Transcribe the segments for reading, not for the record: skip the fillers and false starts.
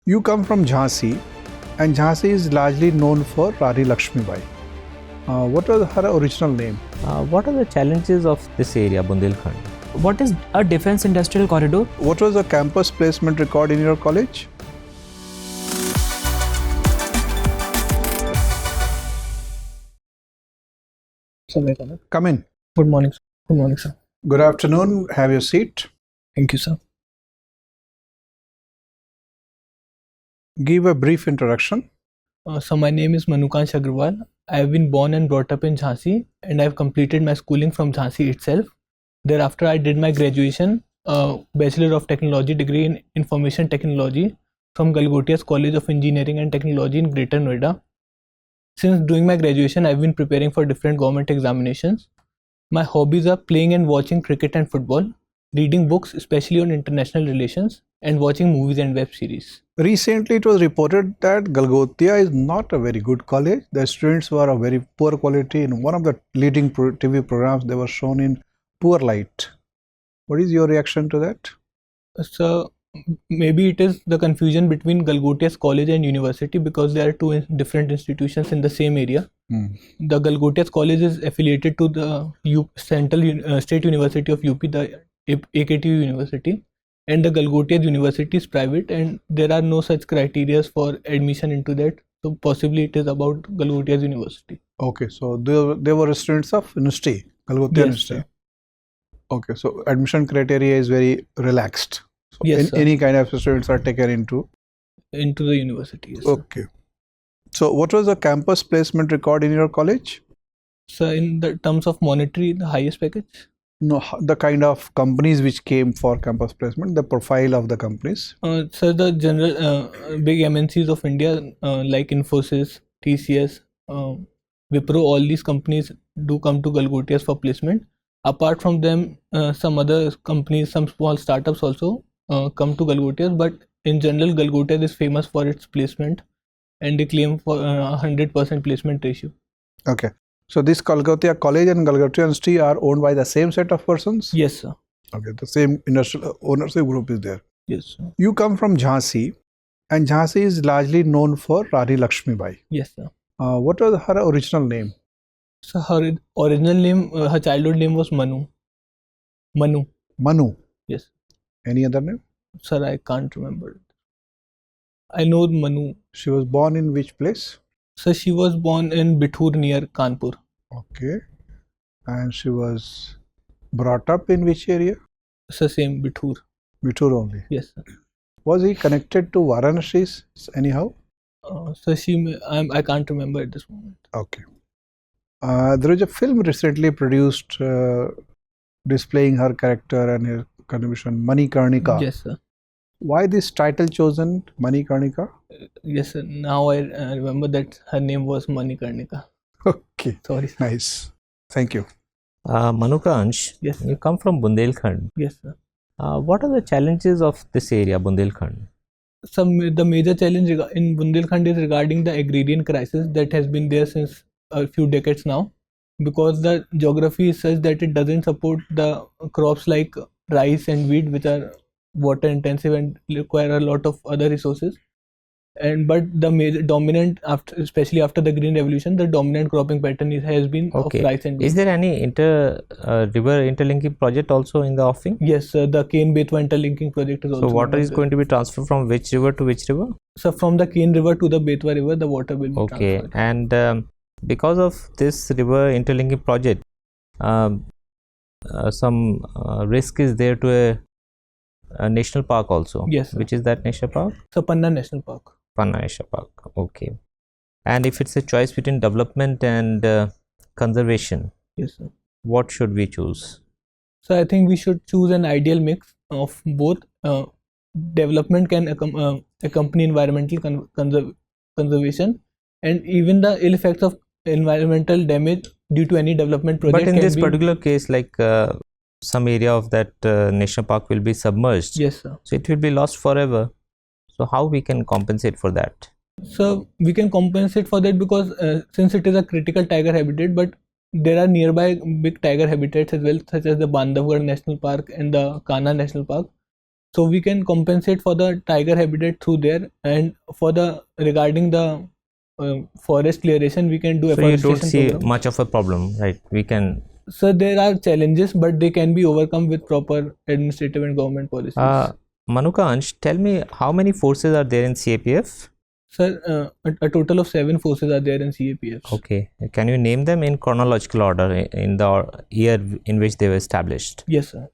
You come from Jhansi, and Jhansi is largely known for Rani Lakshmibai. What was her original name? What are the challenges of this area, Bundelkhand? What is a defense industrial corridor? What was the campus placement record in your college? Sir, Come in. good morning, sir. Good morning, sir. Good afternoon. Have your seat. Thank you, sir. Give a brief introduction. So my name is Manukansh Agrawal. I have been born and brought up in Jhansi, and I have completed my schooling from Jhansi itself. Thereafter, I did my graduation, Bachelor of Technology degree in Information Technology from Galgotia's College of Engineering and Technology in Greater Noida. Since doing my graduation, I've been preparing for different government examinations. My hobbies are playing and watching cricket and football, reading books, especially on international relations, and watching movies and web series. Recently, it was reported that Galgotia is not a very good college. The students were of very poor quality. In one of the leading TV programs, they were shown in poor light. What is your reaction to that? So maybe it is the confusion between Galgotia's college and university, because there are two different institutions in the same area. The Galgotia's college is affiliated to the Central State University of UP, the AKTU University, and the Galgotia's university is private, and there are no such criteria for admission into that. So possibly it is about Galgotia's university. Okay, so they were students of university, Galgotia Yes, University. sir. Okay, so admission criteria is very relaxed. So Yes, sir. any kind of students are taken into. Into the university. Yes, sir. Okay. So what was the campus placement record in your college? So in the terms of monetary, the highest package. No, the kind of companies which came for campus placement, the profile of the companies. So the general big MNCs of India like Infosys, TCS, Wipro, all these companies do come to Galgotias for placement. Apart from them, some other companies, some small startups also come to Galgotias, but in general, Galgotias is famous for its placement, and they claim for 100% placement ratio. Okay. So this Galgotia College and Galgotia University are owned by the same set of persons? Yes, sir. Okay, the same industrial ownership group is there. Yes, sir. You come from Jhansi, and Jhansi is largely known for Rani Lakshmibai. Yes, sir. What was her original name? So her original name, her childhood name was Manu. Manu. Manu. Yes. Any other name? Sir, I can't remember it. I know Manu. She was born in which place? So she was born in Bithur near Kanpur. Okay. And she was brought up in which area? So same Bithur. Bithur only. Yes, sir. Was he connected to Varanasi anyhow? So I can't remember at this moment. Okay. There is a film recently produced displaying her character and her contribution, Manikarnika. Yes, sir. Why this title chosen, Manikarnika? Yes, sir. Now I remember that her name was Manikarnika. Okay. Sorry, sir. Nice. Thank you. Manukansh, Yes, sir. you come from Bundelkhand. Yes, sir. What are the challenges of this area, Bundelkhand? The major challenge in Bundelkhand is regarding the agrarian crisis that has been there since a few decades now, because the geography is such that it doesn't support the crops like rice and wheat, which are water intensive and require a lot of other resources. But the major dominant, especially after the Green Revolution, the dominant cropping pattern has been of rice and wheat. Is there any river interlinking project also in the offing? Yes, the Ken-Betwa interlinking project is also. So water is going to be transferred from which river to which river? So from the Ken River to the Betwa River, the water will be transferred. And because of this river interlinking project, some risk is there to a national park also. Yes, sir. Which is that national park? So Panna National Park. Panna National Park. Okay. And if it's a choice between development and conservation, Yes, sir. what should we choose? So I think we should choose an ideal mix of both. Development can accompany environmental conservation, and even the ill effects of environmental damage due to any development project. But in this particular case, like some area of that national park will be submerged. Yes, sir. So it will be lost forever. So how we can compensate for that? So we can compensate for that because since it is a critical tiger habitat, but there are nearby big tiger habitats as well, such as the Bandhavgarh National Park and the Kanha National Park. So we can compensate for the tiger habitat through there, and for the regarding the forest clearation, we can do So you don't afforestation see program. much of a problem, right? We can. So there are challenges, but they can be overcome with proper administrative and government policies. Manukansh, tell me, how many forces are there in CAPF? Sir, a total of 7 forces are there in CAPF. Okay, can you name them in chronological order in the year in which they were established? Yes, sir.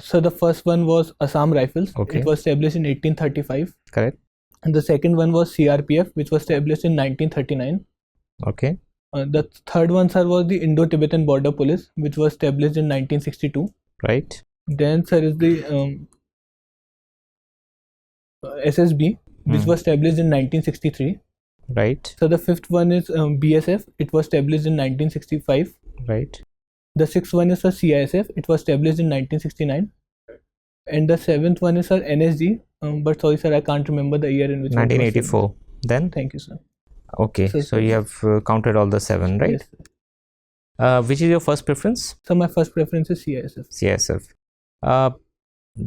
So the first one was Assam Rifles. Okay. It was established in 1835. Correct. And the second one was CRPF, which was established in 1939. Okay. The third one, sir, was the Indo-Tibetan Border Police, which was established in 1962. Right. Then, sir, is the SSB, which was established in 1963. Right. So the fifth one is BSF. It was established in 1965. Right. The sixth one is CISF. It was established in 1969. And the seventh one is NSG. But sorry, sir, I can't remember the year in which. 1984. Then. Thank you, sir. Okay. So you have counted all the 7, right? Yes. Which is your first preference? So my first preference is CISF. CISF.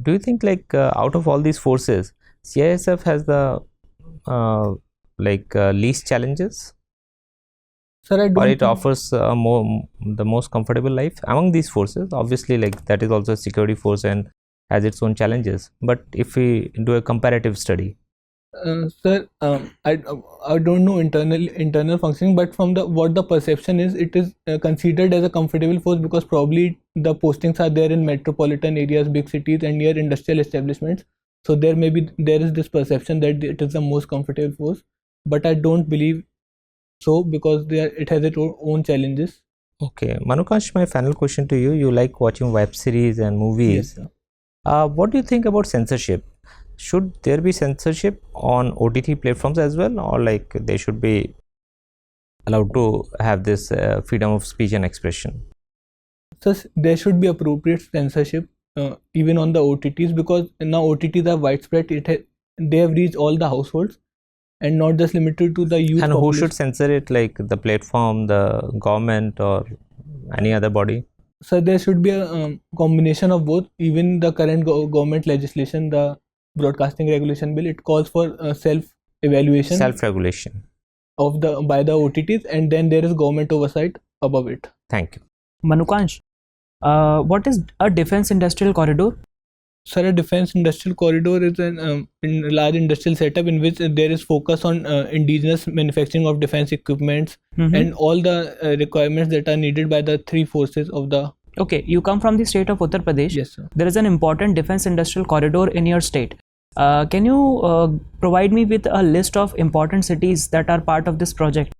Do you think like out of all these forces, CISF has the least challenges, Sir, I don't. or it offers the most comfortable life among these forces? Obviously, like that is also a security force and has its own challenges. But if we do a comparative study, Sir, I don't know internal functioning, but from what the perception is, it is considered as a comfortable force because probably the postings are there in metropolitan areas, big cities, and near industrial establishments. So there is this perception that it is the most comfortable force, but I don't believe so because it has its own challenges. okay, Manukansh, my final question to you: you like watching web series and movies? Yes, sir. What do you think about censorship? Should there be censorship on OTT platforms as well, or like they should be allowed to have this freedom of speech and expression? So there should be appropriate censorship even on the OTTs because now OTTs are widespread. They have reached all the households and not just limited to the youth. And who population. should censor it? Like the platform, the government, or any other body? So there should be a combination of both. Even the current government legislation, the Broadcasting Regulation Bill, it calls for self-evaluation Self-regulation. by the OTTs, and then there is government oversight above it. Thank you. Manukansh, what is a defense industrial corridor? Sir, a defense industrial corridor is a large industrial setup in which there is focus on indigenous manufacturing of defense equipments and all the requirements that are needed by the 3 forces of the. Okay, you come from the state of Uttar Pradesh. Yes, sir. There is an important defense industrial corridor in your state. Can you provide me with a list of important cities that are part of this project?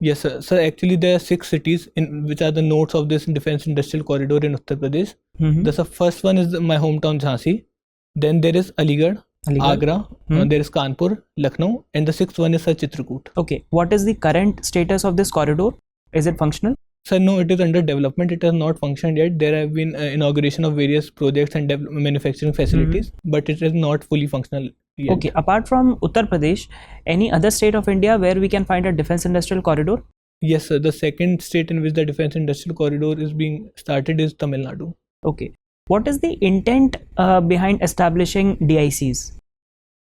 Yes, sir. So actually there are 6 cities which are the nodes of this defense industrial corridor in Uttar Pradesh. The first one is my hometown Jhansi. Then there is Aligarh, Agra, there is Kanpur, Lucknow, and the 6th one is Chitrakoot. Okay, what is the current status of this corridor? Is it functional? Sir, no, it is under development. It has not functioned yet. There have been inauguration of various projects and manufacturing facilities, but it is not fully functional yet. Okay, apart from Uttar Pradesh, any other state of India where we can find a defense industrial corridor? Yes, sir. The second state in which the defense industrial corridor is being started is Tamil Nadu. Okay, what is the intent behind establishing DICs?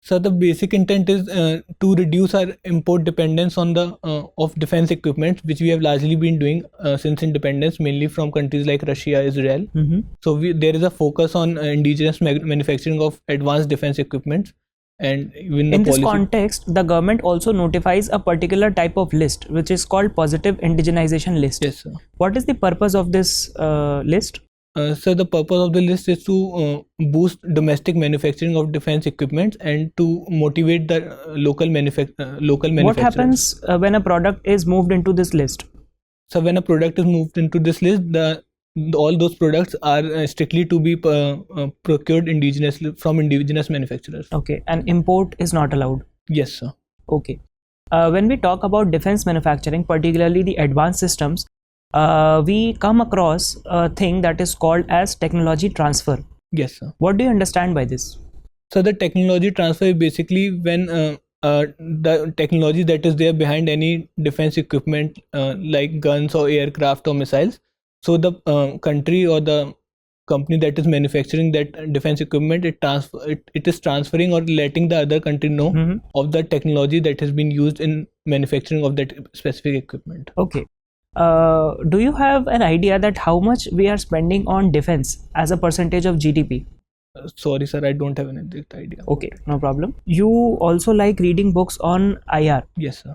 So the basic intent is to reduce our import dependence on the of defense equipment, which we have largely been doing since independence, mainly from countries like Russia, Israel. So there is a focus on indigenous manufacturing of advanced defense equipment, and even in this context, the government also notifies a particular type of list, which is called positive indigenization list. Yes, sir. What is the purpose of this list? So the purpose of the list is to boost domestic manufacturing of defense equipment and to motivate the local manufacturers. What happens when a product is moved into this list? So when a product is moved into this list, all those products are strictly to be procured indigenously from indigenous manufacturers. Okay, and import is not allowed. Yes, sir. Okay. When we talk about defense manufacturing, particularly the advanced systems, we come across a thing that is called as technology transfer. Yes, sir. What do you understand by this? So the technology transfer is basically when the technology that is there behind any defense equipment like guns or aircraft or missiles. So the country or the company that is manufacturing that defense equipment, it is transferring or letting the other country know Mhm. of the technology that has been used in manufacturing of that specific equipment. Okay. Do you have an idea that how much we are spending on defense as a percentage of GDP? Sorry, sir, I don't have an exact idea. Okay, no problem. You also like reading books on IR. Yes, sir.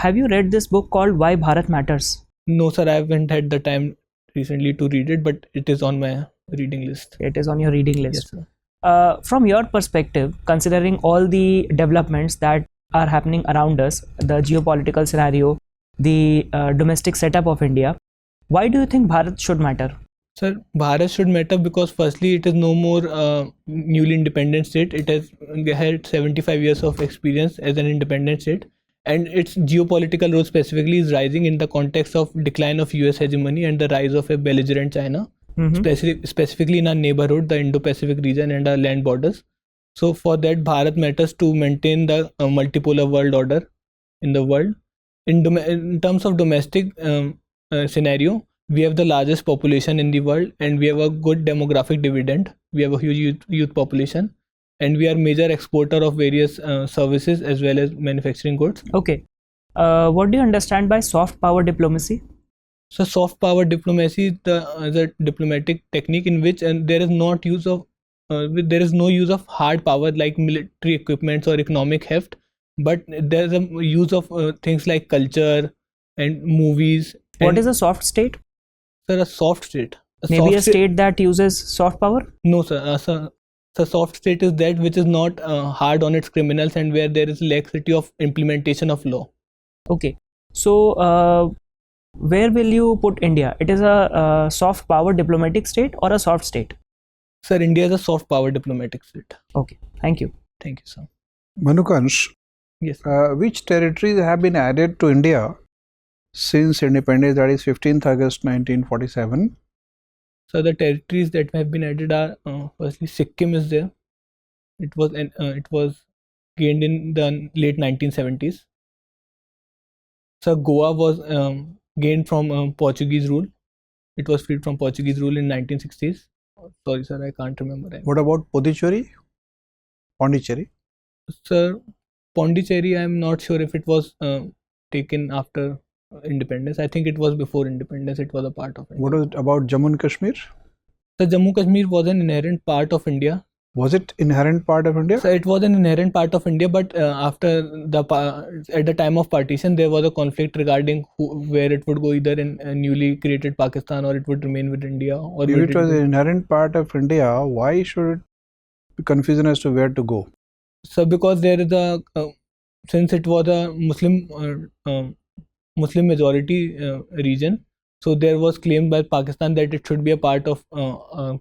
Have you read this book called Why Bharat Matters? No, sir, I haven't had the time recently to read it, but it is on my reading list. It is on your reading list. Yes, sir. From your perspective, considering all the developments that are happening around us, the geopolitical scenario, the domestic setup of India, why do you think Bharat should matter? Sir, Bharat should matter because firstly, it is no more newly independent state. It has had 75 years of experience as an independent state, and its geopolitical role specifically is rising in the context of decline of US hegemony and the rise of a belligerent China, specifically in our neighborhood, the Indo-Pacific region and our land borders. So for that, Bharat matters to maintain the multipolar world order in the world. In terms of domestic scenario, we have the largest population in the world, and we have a good demographic dividend. We have a huge youth population, and we are major exporter of various services as well as manufacturing goods. Okay. What do you understand by soft power diplomacy? So soft power diplomacy is a diplomatic technique in which there is no use of hard power like military equipments or economic heft, but there is a use of things like culture and movies. What is a soft state? Sir, a soft state. Maybe a state that uses soft power? No, sir. So soft state is that which is not hard on its criminals and where there is laxity of implementation of law. Okay. So where will you put India? It is a soft power diplomatic state or a soft state? Sir, India is a soft power diplomatic state. Okay. Thank you. Thank you, sir. Manukansh, Yes. which territories have been added to India since independence, that is 15th August 1947? So the territories that have been added are firstly Sikkim is there. It was gained in the late 1970s. So Goa was gained from Portuguese rule. It was freed from Portuguese rule in 1960s. Sorry, sir, I can't remember. What about Puducherry? Pondicherry? Sir, Pondicherry, I'm not sure if it was taken after independence. I think it was before independence. It was a part of India. What was about Jammu and Kashmir? So Jammu Kashmir was an inherent part of India. Was it inherent part of India? So it was an inherent part of India, but at the time of partition, there was a conflict regarding where it would go, either in newly created Pakistan or it would remain with India. Or If it was an inherent part of India, why should it be confusion as to where to go? So because there is since it was a Muslim majority region, so there was claimed by Pakistan that it should be a part of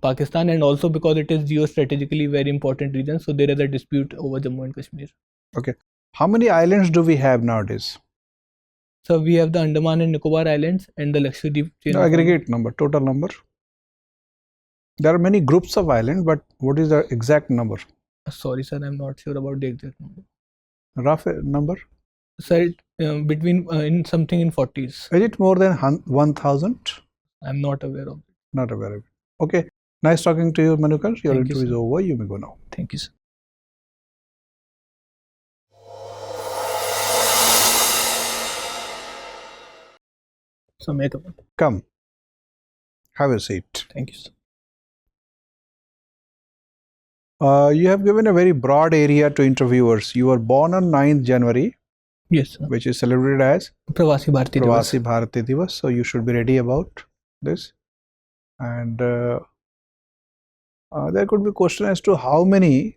Pakistan, and also because it is geostrategically very important region, so there is a dispute over Jammu and Kashmir. Okay. How many islands do we have nowadays? So we have the Andaman and Nicobar Islands and the Lakshadweep chain. The aggregate number, total number. There are many groups of islands, but what is the exact number? Sorry, sir, I'm not sure about the exact number. Rough number? Sir, between in something in 40s. Is it more than 1,000? I'm not aware of it. Not aware of it. Okay. Nice talking to you, Manukansh. Your Thank you, interview is sir. over. You may go now. Thank you, sir. So, may I come? Come. Have a seat. Thank you, sir. You have given a very broad area to interviewers. You were born on 9th January, Yes, sir. which is celebrated as Pravasi Bharati Divas. Pravasi Bharati Divas. So you should be ready about this. And there could be a question as to how many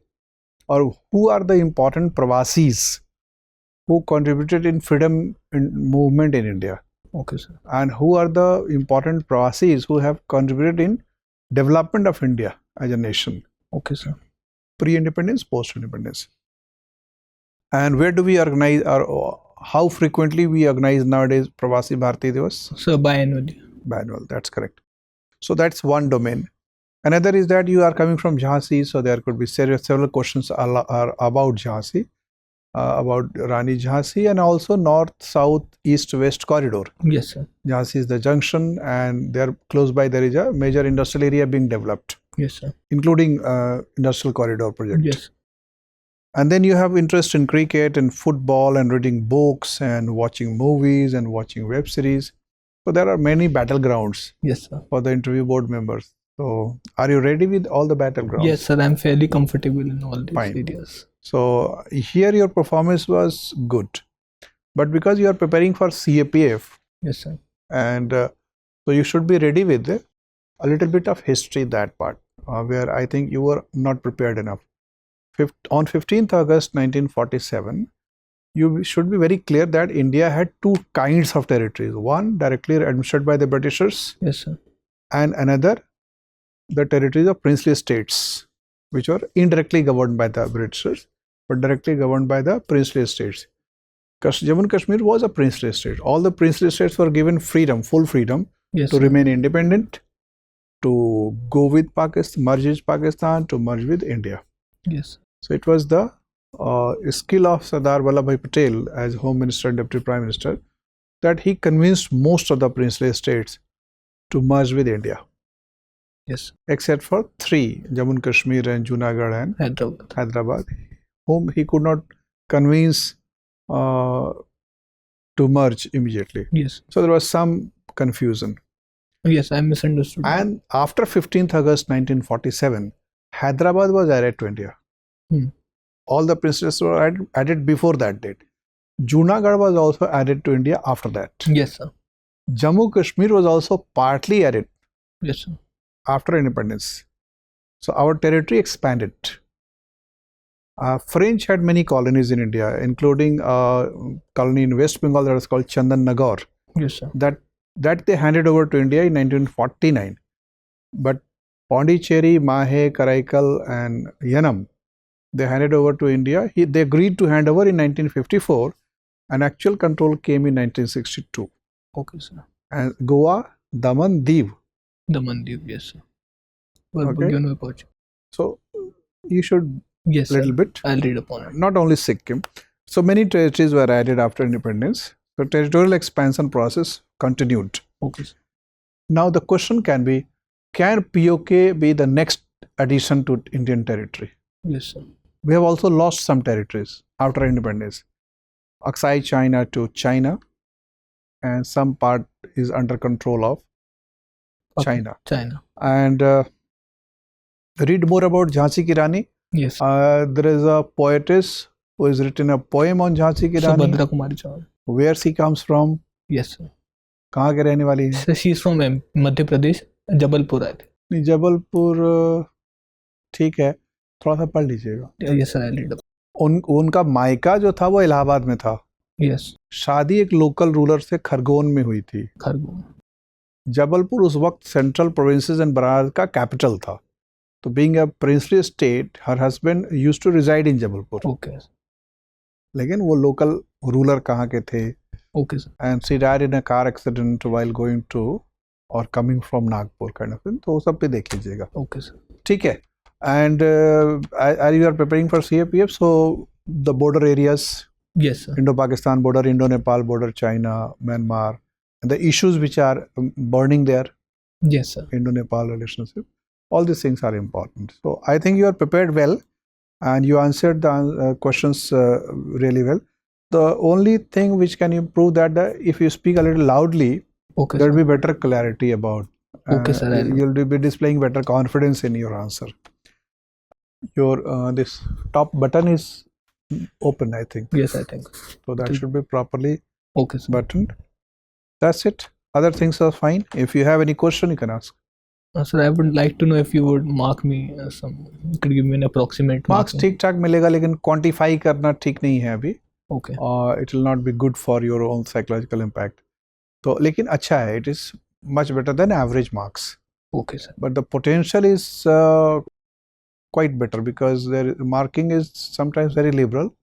or who are the important Pravasis who contributed in freedom movement in India, Okay, sir. and who are the important Pravasis who have contributed in development of India as a nation, Okay, sir. pre-independence, post-independence. And where do we organize, or how frequently we organize nowadays Pravasi Bharati Divas? So, biannually. Manual, that's correct. So that's one domain. Another is that you are coming from Jhansi, so there could be several questions are about Jhansi. about Rani Jhansi, and also north, south, east, west corridor. Yes, sir. Jhansi is the junction, and there close by there is a major industrial area being developed, Yes, sir. including industrial corridor project. Yes. And then you have interest in cricket and football and reading books and watching movies and watching web series. So there are many battlegrounds Yes, sir. for the interview board members. So are you ready with all the battlegrounds? Yes, sir. I'm fairly comfortable in all these Fine. areas. So here your performance was good, but because you are preparing for CAPF, Yes, sir. and so you should be ready with a little bit of history, that part where I think you were not prepared enough. On 15th August 1947, you should be very clear that India had two kinds of territories. One directly administered by the Britishers, Yes, sir. and another the territories of princely states, which were indirectly governed by the Britishers but directly governed by the princely states. Jammu and Kashmir was a princely state. All the princely states were given freedom, full freedom, Yes, to sir. remain independent, to go with Pakistan, merge with Pakistan, to merge with India. Yes. So it was the skill of Sardar Vallabhbhai Patel as Home Minister and Deputy Prime Minister that he convinced most of the princely states to merge with India, Yes. except for three, Jammu and Kashmir and Junagadh and Hyderabad, whom he could not convince to merge immediately. Yes. So there was some confusion. Yes, I misunderstood. And after 15th August 1947, Hyderabad was added to India. All the princes were added before that date. Junagadh was also added to India after that. Yes, sir. Jammu Kashmir was also partly added Yes, sir. after independence. So our territory expanded. French had many colonies in India, including a colony in West Bengal that was called Chandan Nagar. Yes, sir. That they handed over to India in 1949. But Pondicherry, Mahe, Karaikal and Yanam, they handed over to India. They agreed to hand over in 1954, and actual control came in 1962. Okay, sir. And Goa, Daman, Diu. The Mandiv, yes, sir. Well, Okay. So you should yes, little sir. bit. I'll read upon it. Not only Sikkim. So many territories were added after independence. The territorial expansion process continued. Okay, sir. Now the question can be, can POK be the next addition to Indian territory? Yes, sir. We have also lost some territories after independence. Aksai China to China, and some part is under control of China. And read more about Jhansi Ki Rani. Yes. There is a poetess who has written a poem on Jhansi Ki Rani. Subhadra Kumari Chauhan. Where she comes from? Yes, sir. कहाँ के रहने वाली है? So she is from Madhya Pradesh, Jabalpur, I think. नहीं, जबलपुर ठीक है, थोड़ा सा पढ़ लीजिएगा. Yes, sir. I'll read upon. उनका मायका जो था वो इलाहाबाद में था. Yes. शादी एक लोकल रूलर से खरगोन में हुई थी. खरगोन. जबलपुर उस वक्त सेंट्रल प्रोविंसेस एंड बनारस का कैपिटल था. तो being a princely state, her husband used to reside in Jabalpur. Okay. लेकिन वो लोकल रूलर कहाँ के थे? Okay, sir. And she died in a car accident while going to or coming from Nagpur kind of thing. तो वो सब पे देख लीजिएगा. Okay, sir. ठीक है. And are you preparing for CAPF? So the border areas, Yes, sir. Indo-Pakistan border, Indo-Nepal border, China, Myanmar, and the issues which are burning there, Yes, sir. Indo-Nepal relationship, all these things are important. So I think you are prepared well, and you answered the questions really well. The only thing which can improve that if you speak a little loudly, Okay, there sir. will be better clarity about. Okay, sir. You'll be displaying better confidence in your answer. Your this top button is open, I think. Yes, I think. So that should be properly Okay, sir. buttoned. That's it. Other things are fine. If you have any question, you can ask. Sir, I would like to know if you would mark me you could give me an approximate Marks marking. ठीक ठाक मिलेगा, लेकिन quantify करना ठीक नहीं है अभी. Okay. It will not be good for your own psychological impact. तो लेकिन अच्छा है. It is much better than average marks. Okay, sir. But the potential is quite better because their marking is sometimes very liberal.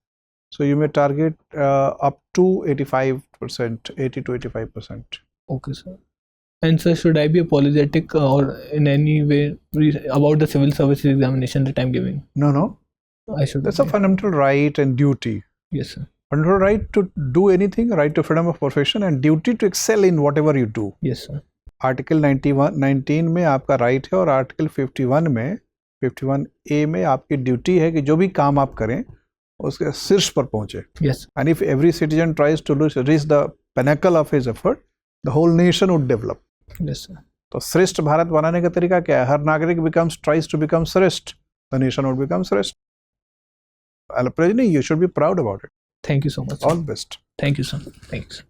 So you may target up to 85%, 80 to 85%. Okay, sir. And sir, should I be apologetic or in any way about the civil services examination that I'm giving? No. I should. That's a fundamental right and duty. Yes, sir. Fundamental right to do anything, right to freedom of profession and duty to excel in whatever you do. Yes, sir. Article 19 में आपका right है और article 51A में आपकी duty है कि जो भी काम आप करें उसके शीर्ष पर पहुंचे. Yes. And if every citizen tries to reach the pinnacle of his effort, the whole nation would develop. Yes, sir. तो श्रेष्ठ भारत बनाने का तरीका क्या है? हर नागरिक tries to become श्रेष्ठ. The nation would become श्रेष्ठ. President, you should be proud about it. Thank you so much, sir. All the best. Thank you, sir. Thanks.